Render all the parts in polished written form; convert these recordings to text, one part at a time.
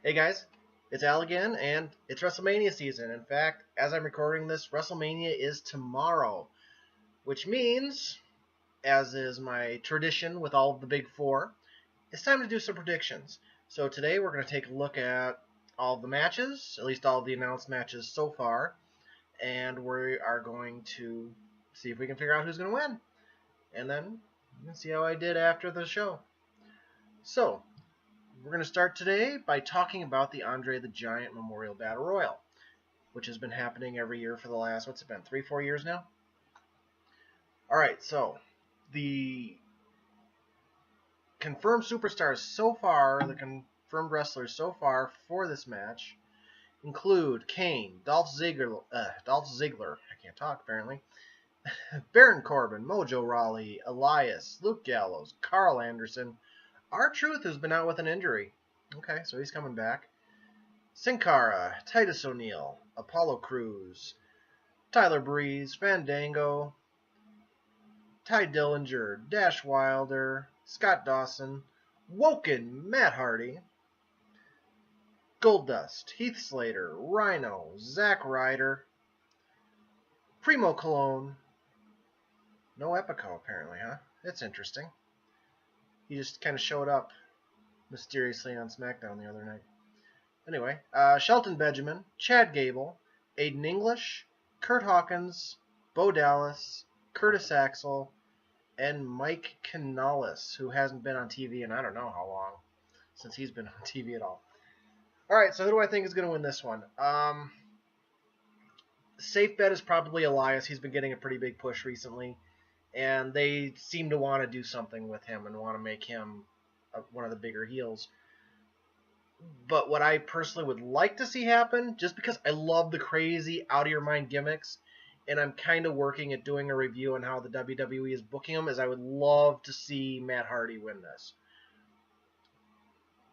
Hey guys, it's Al again, and it's Wrestlemania season. In fact, as I'm recording this, Wrestlemania is tomorrow, which means, as is my tradition with all of the big four, it's time to do some predictions. So today we're going to take a look at all of the matches, at least all of the announced matches so far, and we are going to see if we can figure out who's going to win. And then you can see how I did after the show. So, we're going to start today by talking about the Andre the Giant Memorial Battle Royal, which has been happening every year for the last, 3-4 years now? Alright, so the confirmed superstars so far, the confirmed wrestlers so far for this match include Kane, Dolph Ziggler, I can't talk apparently, Baron Corbin, Mojo Rawley, Elias, Luke Gallows, Carl Anderson, R-Truth, who's been out with an injury. Okay, so he's coming back. Sin Cara, Titus O'Neil, Apollo Crews, Tyler Breeze, Fandango, Ty Dillinger, Dash Wilder, Scott Dawson, Woken, Matt Hardy, Goldust, Heath Slater, Rhino, Zack Ryder, Primo Cologne. No Epico apparently, huh? That's interesting. He just kind of showed up mysteriously on SmackDown the other night. Anyway, Shelton Benjamin, Chad Gable, Aiden English, Kurt Hawkins, Bo Dallas, Curtis Axel, and Mike Kanellis, who hasn't been on TV in I don't know how long, since he's been on TV at all. Alright, so who do I think is going to win this one? Safe bet is probably Elias. He's been getting a pretty big push recently, and they seem to want to do something with him and want to make him one of the bigger heels. But what I personally would like to see happen, just because I love the crazy, out-of-your-mind gimmicks, and I'm kind of working at doing a review on how the WWE is booking them, is I would love to see Matt Hardy win this.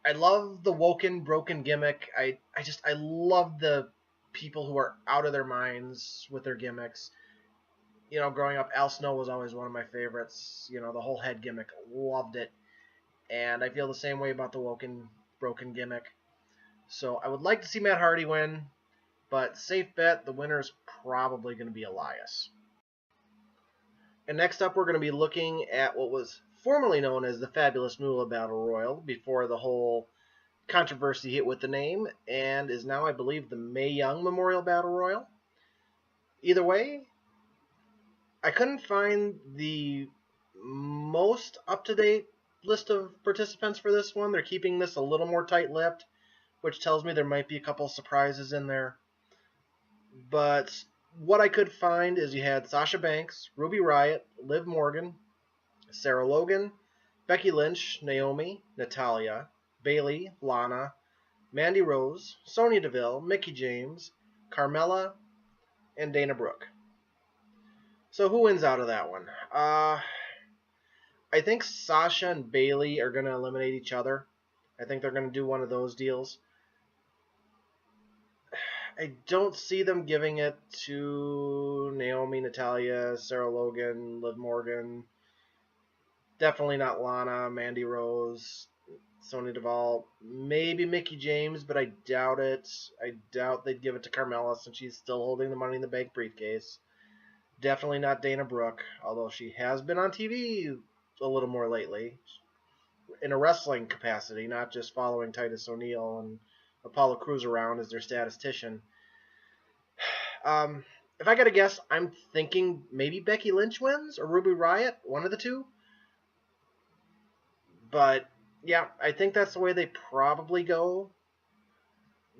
I love the woken, broken gimmick. I love the people who are out of their minds with their gimmicks. You know, growing up, Al Snow was always one of my favorites. You know, the whole head gimmick, loved it. And I feel the same way about the woken, broken gimmick. So I would like to see Matt Hardy win, but safe bet, the winner is probably going to be Elias. And next up, we're going to be looking at what was formerly known as the Fabulous Moolah Battle Royal before the whole controversy hit with the name, and is now, I believe, the Mae Young Memorial Battle Royal. Either way, I couldn't find the most up-to-date list of participants for this one. They're keeping this a little more tight-lipped, which tells me there might be a couple surprises in there. But what I could find is you had Sasha Banks, Ruby Riott, Liv Morgan, Sarah Logan, Becky Lynch, Naomi, Natalya, Bayley, Lana, Mandy Rose, Sonya Deville, Mickie James, Carmella, and Dana Brooke. So who wins out of that one? I think Sasha and Bayley are going to eliminate each other. I think they're going to do one of those deals. I don't see them giving it to Naomi, Natalya, Sarah Logan, Liv Morgan. Definitely not Lana, Mandy Rose, Sonya Deville. Maybe Mickie James, but I doubt it. I doubt they'd give it to Carmella since she's still holding the Money in the Bank briefcase. Definitely not Dana Brooke, although she has been on TV a little more lately. In a wrestling capacity, not just following Titus O'Neil and Apollo Crews around as their statistician. If I gotta guess, I'm thinking maybe Becky Lynch wins or Ruby Riott, one of the two. But yeah, I think that's the way they probably go.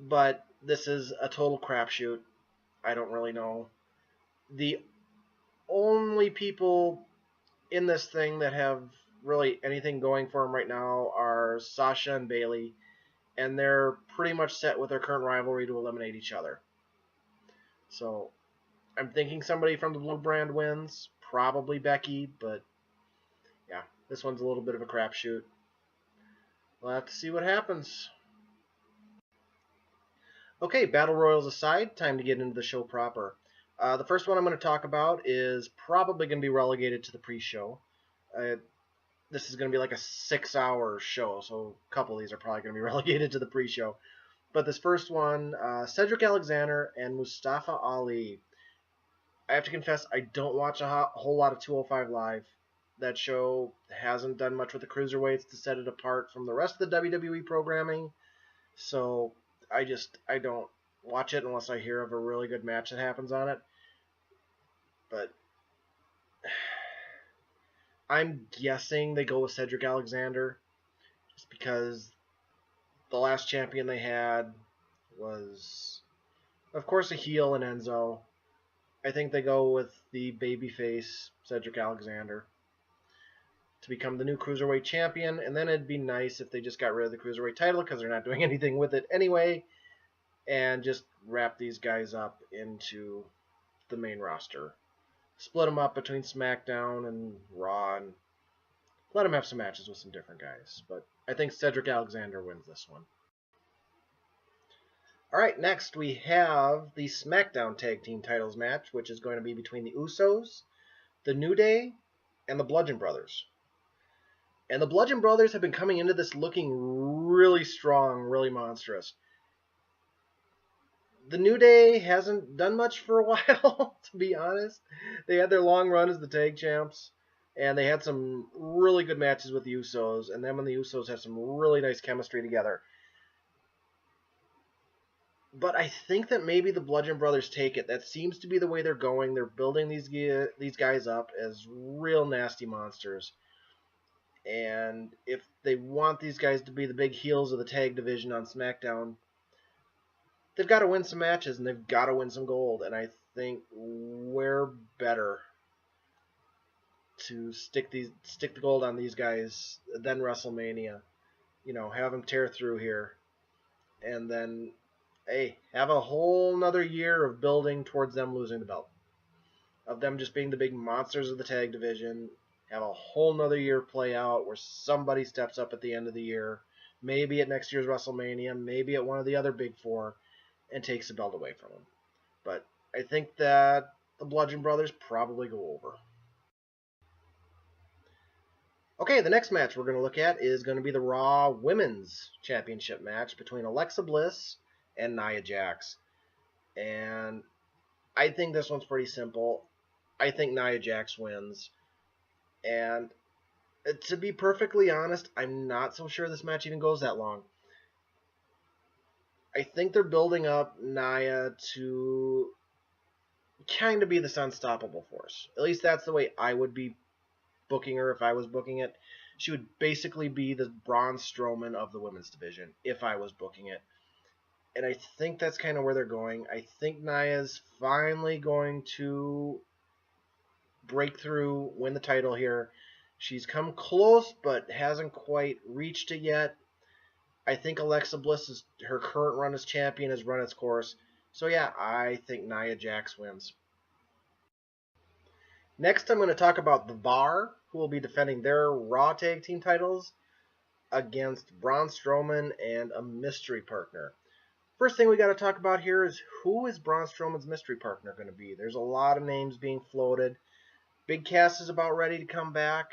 But this is a total crapshoot. I don't really know. The only people in this thing that have really anything going for them right now are Sasha and Bayley, and they're pretty much set with their current rivalry to eliminate each other. So I'm thinking somebody from the Blue brand wins, probably Becky, but yeah, this one's a little bit of a crapshoot. We'll have to see what happens. Okay, Battle Royals aside, time to get into the show proper. The first one I'm going to talk about is probably going to be relegated to the pre-show. this is going to be like a 6-hour show, so a couple of these are probably going to be relegated to the pre-show. But this first one, Cedric Alexander and Mustafa Ali. I have to confess, I don't watch a whole lot of 205 Live. That show hasn't done much with the cruiserweights to set it apart from the rest of the WWE programming. So I don't watch it unless I hear of a really good match that happens on it. But I'm guessing they go with Cedric Alexander just because the last champion they had was, of course, a heel in Enzo. I think they go with the babyface Cedric Alexander to become the new Cruiserweight champion, and then it'd be nice if they just got rid of the Cruiserweight title because they're not doing anything with it anyway, and just wrap these guys up into the main roster. Split them up between SmackDown and Raw, and let them have some matches with some different guys. But I think Cedric Alexander wins this one. Alright, next we have the SmackDown Tag Team Titles match, which is going to be between the Usos, the New Day, and the Bludgeon Brothers. And the Bludgeon Brothers have been coming into this looking really strong, really monstrous. The New Day hasn't done much for a while, to be honest. They had their long run as the tag champs, and they had some really good matches with the Usos, and them and the Usos have some really nice chemistry together. But I think that maybe the Bludgeon Brothers take it. That seems to be the way they're going. They're building these guys up as real nasty monsters. And if they want these guys to be the big heels of the tag division on SmackDown, they've got to win some matches and they've got to win some gold. And I think we're better to stick the gold on these guys than Wrestlemania. You know, have them tear through here, and then have a whole nother year of building towards them losing the belt, of them just being the big monsters of the tag division. Have a whole nother year play out where somebody steps up at the end of the year, maybe at next year's WrestleMania, maybe at one of the other big four, and takes the belt away from them. But I think that the Bludgeon Brothers probably go over. Okay, the next match we're going to look at is going to be the Raw Women's Championship match between Alexa Bliss and Nia Jax. And I think this one's pretty simple. I think Nia Jax wins. And to be perfectly honest, I'm not so sure this match even goes that long. I think they're building up Nia to kind of be this unstoppable force. At least that's the way I would be booking her if I was booking it. She would basically be the Braun Strowman of the women's division if I was booking it. And I think that's kind of where they're going. I think Nia's finally going to break through, win the title here. She's come close, but hasn't quite reached it yet. I think Alexa Bliss, her current run as champion, has run its course. So yeah, I think Nia Jax wins. Next, I'm going to talk about The Bar, who will be defending their Raw Tag Team titles against Braun Strowman and a mystery partner. First thing we got to talk about here is who is Braun Strowman's mystery partner going to be? There's a lot of names being floated. Big Cass is about ready to come back.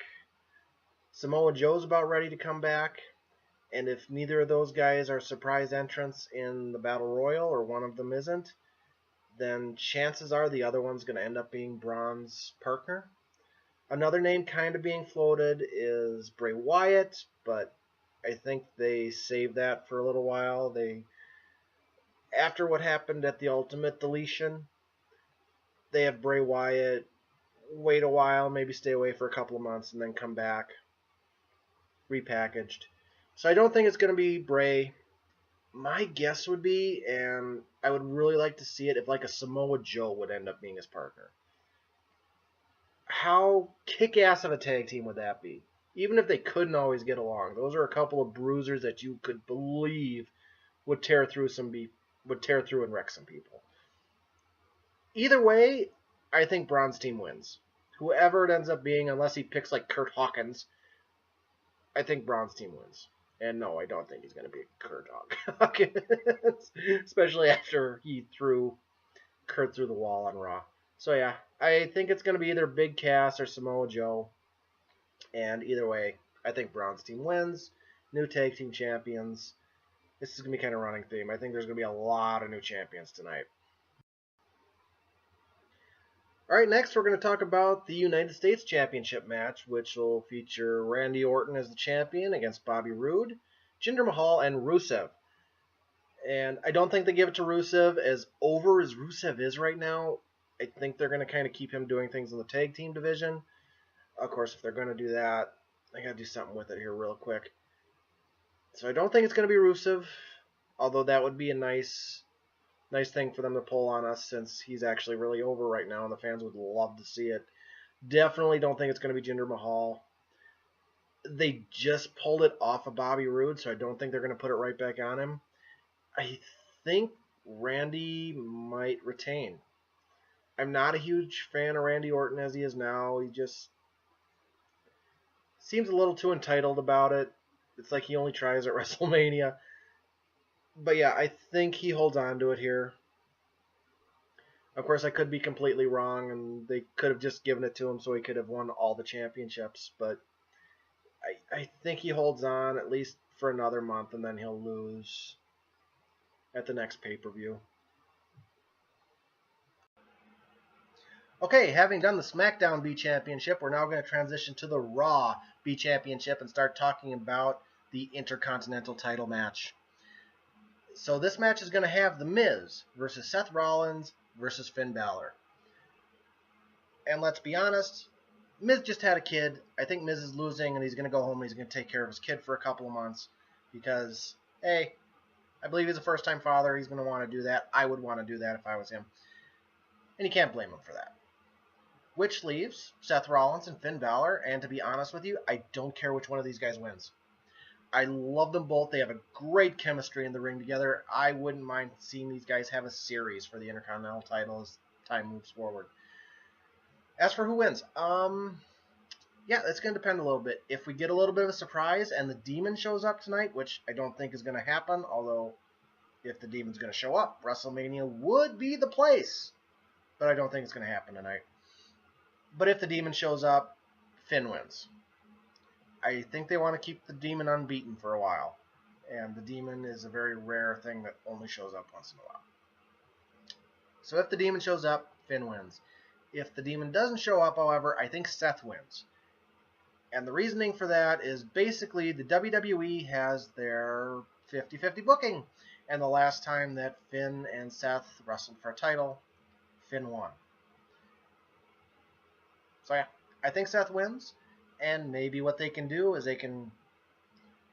Samoa Joe's about ready to come back. And if neither of those guys are surprise entrants in the Battle Royal, or one of them isn't, then chances are the other one's going to end up being Braun's partner. Another name kind of being floated is Bray Wyatt, but I think they saved that for a little while. After what happened at the Ultimate Deletion, they have Bray Wyatt wait a while, maybe stay away for a couple of months, and then come back repackaged. So I don't think it's going to be Bray. My guess would be, and I would really like to see it, if like a Samoa Joe would end up being his partner. How kick-ass of a tag team would that be? Even if they couldn't always get along. Those are a couple of bruisers that you could believe would tear through and wreck some people. Either way, I think Braun's team wins. Whoever it ends up being, unless he picks like Kurt Hawkins, I think Braun's team wins. And no, I don't think he's going to be Kurt Hawkins. Especially after he threw Kurt through the wall on Raw. So yeah, I think it's going to be either Big Cass or Samoa Joe. And either way, I think Braun's team wins. New tag team champions. This is going to be kind of a running theme. I think there's going to be a lot of new champions tonight. All right, next we're going to talk about the United States Championship match, which will feature Randy Orton as the champion against Bobby Roode, Jinder Mahal, and Rusev. And I don't think they give it to Rusev. As over as Rusev is right now, I think they're going to kind of keep him doing things in the tag team division. Of course, if they're going to do that, I got to do something with it here real quick. So I don't think it's going to be Rusev, although that would be a nice thing for them to pull on us since he's actually really over right now and the fans would love to see it. Definitely don't think it's going to be Jinder Mahal. They just pulled it off of Bobby Roode, so I don't think they're going to put it right back on him. I think Randy might retain. I'm not a huge fan of Randy Orton as he is now. He just seems a little too entitled about it. It's like he only tries at Wrestlemania. But yeah, I think he holds on to it here. Of course, I could be completely wrong, and they could have just given it to him so he could have won all the championships. But I think he holds on at least for another month, and then he'll lose at the next pay-per-view. Okay, having done the SmackDown B Championship, we're now going to transition to the Raw B Championship and start talking about the Intercontinental title match. So this match is going to have The Miz versus Seth Rollins versus Finn Balor. And let's be honest, Miz just had a kid. I think Miz is losing and he's going to go home and he's going to take care of his kid for a couple of months because, hey, I believe he's a first-time father. He's going to want to do that. I would want to do that if I was him. And you can't blame him for that. Which leaves Seth Rollins and Finn Balor, and to be honest with you, I don't care which one of these guys wins. I love them both. They have a great chemistry in the ring together. I wouldn't mind seeing these guys have a series for the Intercontinental title as time moves forward. As for who wins, yeah, it's going to depend a little bit. If we get a little bit of a surprise and the Demon shows up tonight, which I don't think is going to happen, although if the Demon's going to show up, Wrestlemania would be the place. But I don't think it's going to happen tonight. But if the Demon shows up, Finn wins. I think they want to keep the Demon unbeaten for a while. And the Demon is a very rare thing that only shows up once in a while. So if the Demon shows up, Finn wins. If the Demon doesn't show up, however, I think Seth wins. And the reasoning for that is basically the WWE has their 50-50 booking. And the last time that Finn and Seth wrestled for a title, Finn won. So yeah, I think Seth wins. And maybe what they can do is they can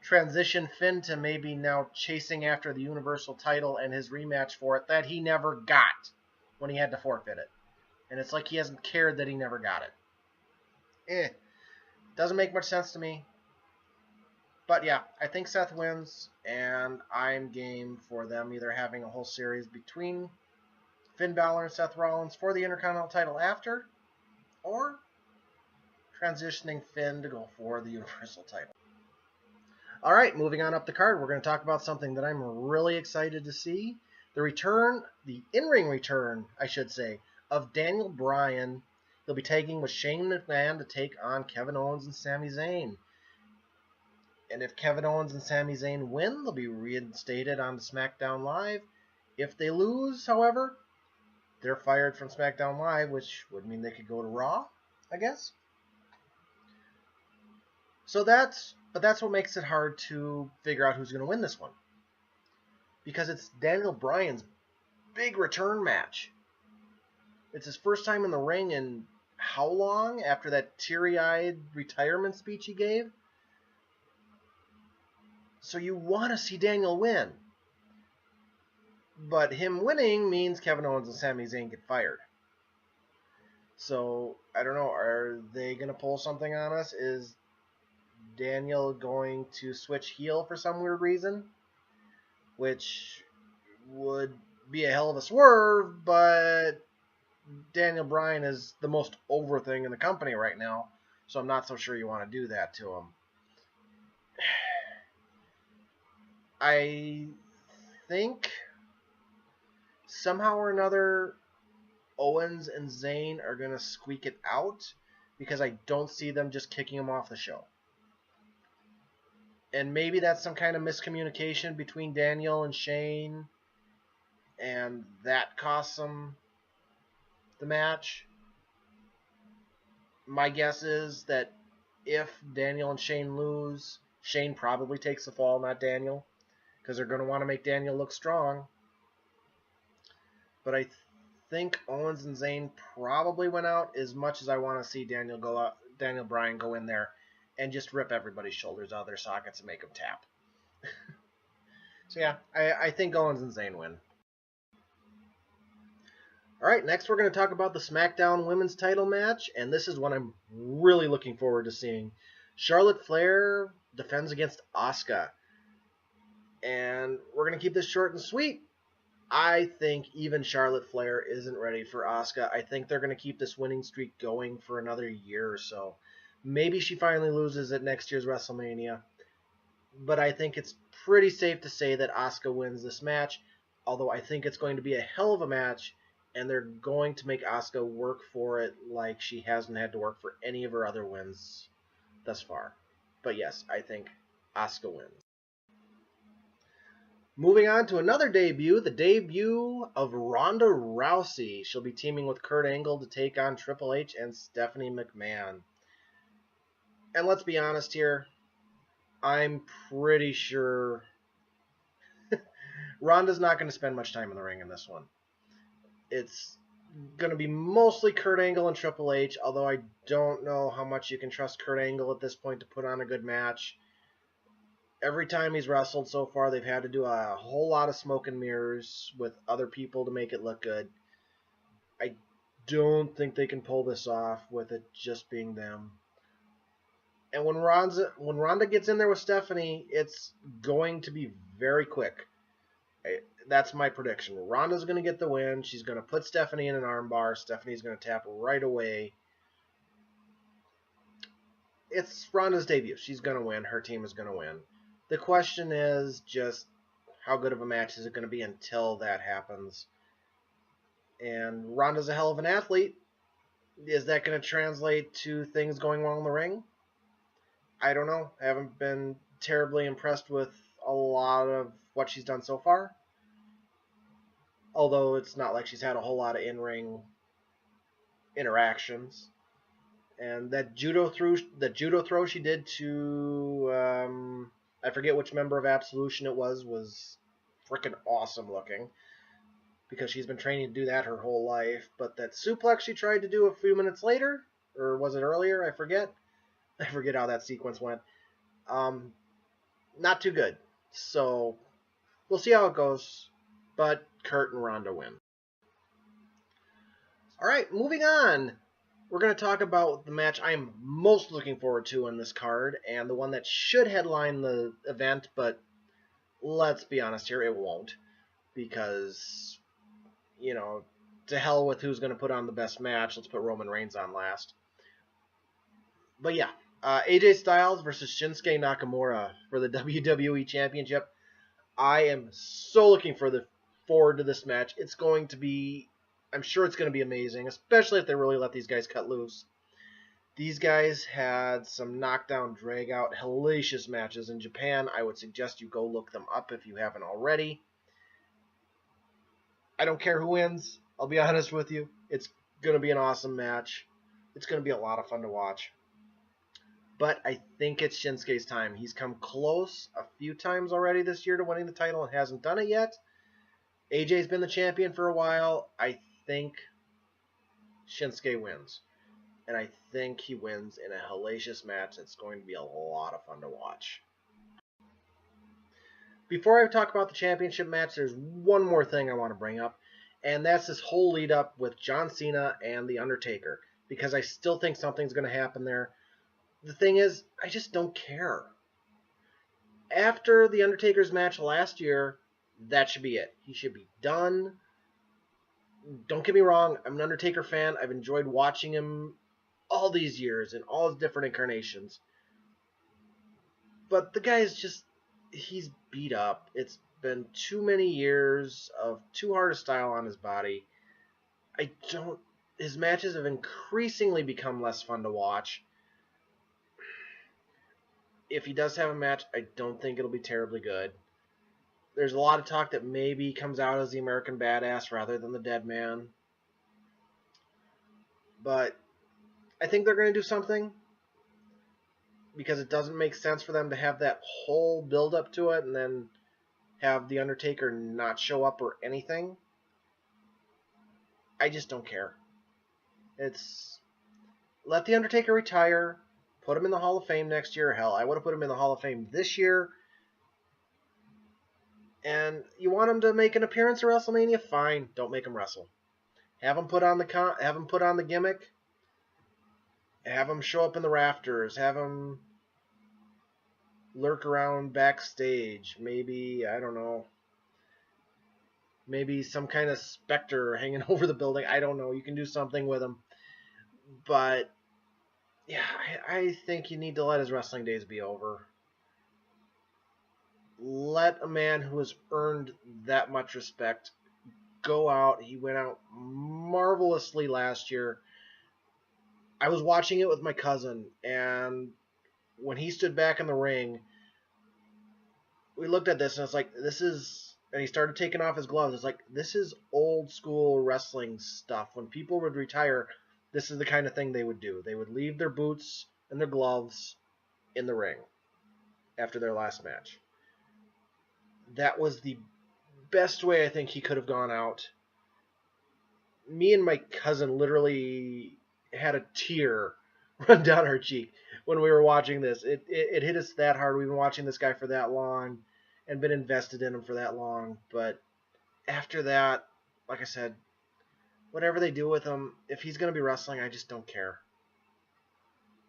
transition Finn to maybe now chasing after the Universal title and his rematch for it that he never got when he had to forfeit it. And it's like he hasn't cared that he never got it. Doesn't make much sense to me. But yeah, I think Seth wins, and I'm game for them either having a whole series between Finn Balor and Seth Rollins for the Intercontinental title after, or transitioning Finn to go for the Universal title. All right, moving on up the card, we're going to talk about something that I'm really excited to see. The in-ring return, I should say, of Daniel Bryan. He'll be tagging with Shane McMahon to take on Kevin Owens and Sami Zayn. And if Kevin Owens and Sami Zayn win, they'll be reinstated on SmackDown Live. If they lose, however, they're fired from SmackDown Live, which would mean they could go to Raw, I guess. So that's what makes it hard to figure out who's going to win this one. Because it's Daniel Bryan's big return match. It's his first time in the ring in how long after that teary-eyed retirement speech he gave? So you want to see Daniel win. But him winning means Kevin Owens and Sami Zayn get fired. So, I don't know, are they going to pull something on us? Is Daniel going to switch heel for some weird reason? Which would be a hell of a swerve, but Daniel Bryan is the most over thing in the company right now, so I'm not so sure you want to do that to him. I think somehow or another Owens and Zayn are going to squeak it out because I don't see them just kicking him off the show. And maybe that's some kind of miscommunication between Daniel and Shane, and that costs them the match. My guess is that if Daniel and Shane lose, Shane probably takes the fall, not Daniel, because they're going to want to make Daniel look strong. But I think Owens and Zayn probably went out, as much as I want to see Daniel Bryan go in there and just rip everybody's shoulders out of their sockets and make them tap. So yeah, I think Owens and Zayn win. All right, next we're going to talk about the SmackDown Women's Title match, and this is one I'm really looking forward to seeing. Charlotte Flair defends against Asuka, and we're going to keep this short and sweet. I think even Charlotte Flair isn't ready for Asuka. I think they're going to keep this winning streak going for another year or so. Maybe she finally loses at next year's WrestleMania, but I think it's pretty safe to say that Asuka wins this match, although I think it's going to be a hell of a match, and they're going to make Asuka work for it like she hasn't had to work for any of her other wins thus far. But yes, I think Asuka wins. Moving on to another debut, the debut of Ronda Rousey. She'll be teaming with Kurt Angle to take on Triple H and Stephanie McMahon. And let's be honest here, I'm pretty sure Ronda's not going to spend much time in the ring in this one. It's going to be mostly Kurt Angle and Triple H, although I don't know how much you can trust Kurt Angle at this point to put on a good match. Every time he's wrestled so far, they've had to do a whole lot of smoke and mirrors with other people to make it look good. I don't think they can pull this off with it just being them. And when Ronda gets in there with Stephanie, it's going to be very quick. That's my prediction. Ronda's going to get the win. She's going to put Stephanie in an armbar. Stephanie's going to tap right away. It's Ronda's debut. She's going to win. Her team is going to win. The question is just how good of a match is it going to be until that happens. And Ronda's a hell of an athlete. Is that going to translate to things going wrong in the ring? I don't know. I haven't been terribly impressed with a lot of what she's done so far. Although it's not like she's had a whole lot of in-ring interactions. And that judo throw she did to I forget which member of Absolution it was freaking awesome looking, because she's been training to do that her whole life. But that suplex she tried to do a few minutes later, or was it earlier? I forget how that sequence went. Not too good. So we'll see how it goes. But Kurt and Ronda win. All right, moving on. We're going to talk about the match I am most looking forward to in this card, and the one that should headline the event, but let's be honest here, it won't. Because, to hell with who's going to put on the best match. Let's put Roman Reigns on last. But yeah, AJ Styles versus Shinsuke Nakamura for the WWE Championship. I am so looking forward to this match. I'm sure it's going to be amazing, especially if they really let these guys cut loose. These guys had some knockdown, drag-out, hellacious matches in Japan. I would suggest you go look them up if you haven't already. I don't care who wins. I'll be honest with you. It's going to be an awesome match. It's going to be a lot of fun to watch. But I think it's Shinsuke's time. He's come close a few times already this year to winning the title and hasn't done it yet. AJ's been the champion for a while. I think Shinsuke wins. And I think he wins in a hellacious match that's going to be a lot of fun to watch. Before I talk about the championship match, there's one more thing I want to bring up. And that's this whole lead up with John Cena and The Undertaker. Because I still think something's going to happen there. The thing is, I just don't care. After The Undertaker's match last year, that should be it. He should be done. Don't get me wrong, I'm an Undertaker fan. I've enjoyed watching him all these years in all his different incarnations. But the guy is he's beat up. It's been too many years of too hard a style on his body. His matches have increasingly become less fun to watch. if he does have a match, I don't think it'll be terribly good. There's a lot of talk that maybe he comes out as the American Badass rather than the Dead Man. But I think they're going to do something, because it doesn't make sense for them to have that whole build up to it and then have the Undertaker not show up or anything. I just don't care. It's let the Undertaker retire, put him in the Hall of Fame next year. Hell, I would have put him in the Hall of Fame this year. And you want him to make an appearance at WrestleMania? Fine, don't make him wrestle. Have him put on the gimmick. Have him show up in the rafters. Have him lurk around backstage. Maybe, I don't know. Maybe some kind of specter hanging over the building. I don't know. You can do something with him. But, yeah, I think you need to let his wrestling days be over. Let a man who has earned that much respect go out. He went out marvelously last year. I was watching it with my cousin, and when he stood back in the ring, we looked at this, and it's like, this is... And he started taking off his gloves. It's like, this is old school wrestling stuff. When people would retire, this is the kind of thing they would do. They would leave their boots and their gloves in the ring after their last match. That was the best way I think he could have gone out. Me and my cousin literally had a tear run down our cheek when we were watching this. It hit us that hard. We've been watching this guy for that long and been invested in him for that long. But after that, like I said, whatever they do with him, if he's going to be wrestling, I just don't care.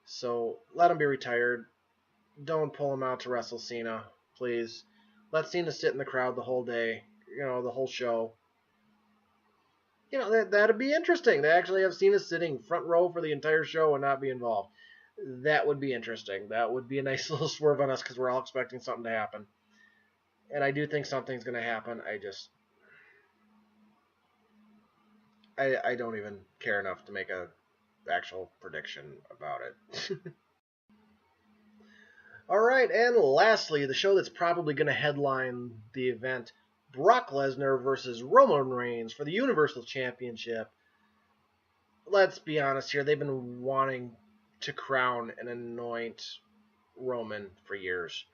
So let him be retired. Don't pull him out to wrestle Cena, please. Let Cena sit in the crowd the whole day, the whole show. That'd be interesting. They actually have Cena sitting front row for the entire show and not be involved. That would be interesting. That would be a nice little swerve on us because we're all expecting something to happen. And I do think something's going to happen. I don't even care enough to make a actual prediction about it. All right, and lastly, the show that's probably going to headline the event, Brock Lesnar versus Roman Reigns for the Universal Championship. Let's be honest here, they've been wanting to crown and anoint Roman for years.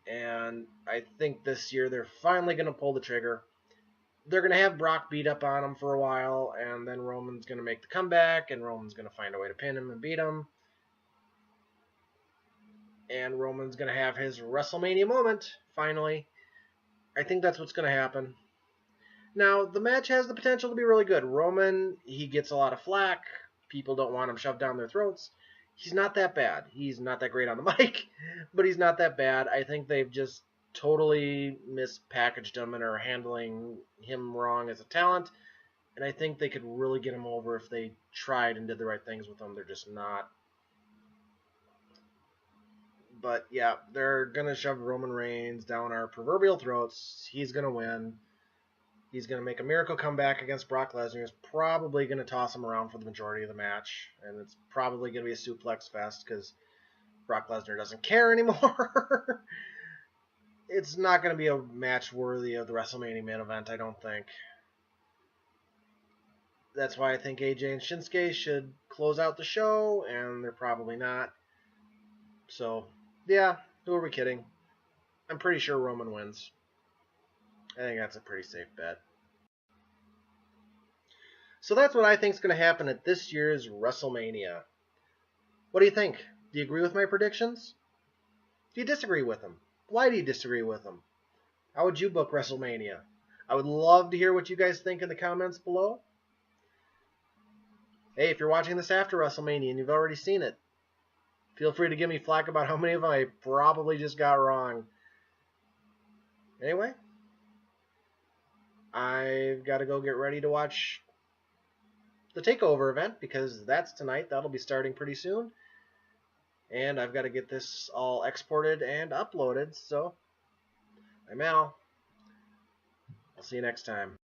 And I think this year they're finally going to pull the trigger. They're going to have Brock beat up on him for a while, and then Roman's going to make the comeback, and Roman's going to find a way to pin him and beat him. And Roman's going to have his Wrestlemania moment, finally. I think that's what's going to happen. Now, the match has the potential to be really good. Roman, he gets a lot of flack. People don't want him shoved down their throats. He's not that bad. He's not that great on the mic, but he's not that bad. I think they've just totally mispackaged him and are handling him wrong as a talent. And I think they could really get him over if they tried and did the right things with him. They're just not. But yeah, they're going to shove Roman Reigns down our proverbial throats. He's going to win. He's going to make a miracle comeback against Brock Lesnar. He's probably going to toss him around for the majority of the match. And it's probably going to be a suplex fest because Brock Lesnar doesn't care anymore. It's not going to be a match worthy of the WrestleMania main event, I don't think. That's why I think AJ and Shinsuke should close out the show, and they're probably not. So, yeah, who are we kidding? I'm pretty sure Roman wins. I think that's a pretty safe bet. So that's what I think is going to happen at this year's WrestleMania. What do you think? Do you agree with my predictions? Do you disagree with them? Why do you disagree with them? How would you book WrestleMania? I would love to hear what you guys think in the comments below. Hey, if you're watching this after WrestleMania and you've already seen it, feel free to give me flack about how many of them I probably just got wrong. Anyway, I've got to go get ready to watch the TakeOver event because that's tonight. That'll be starting pretty soon. And I've got to get this all exported and uploaded. So, I'm Al. I'll see you next time.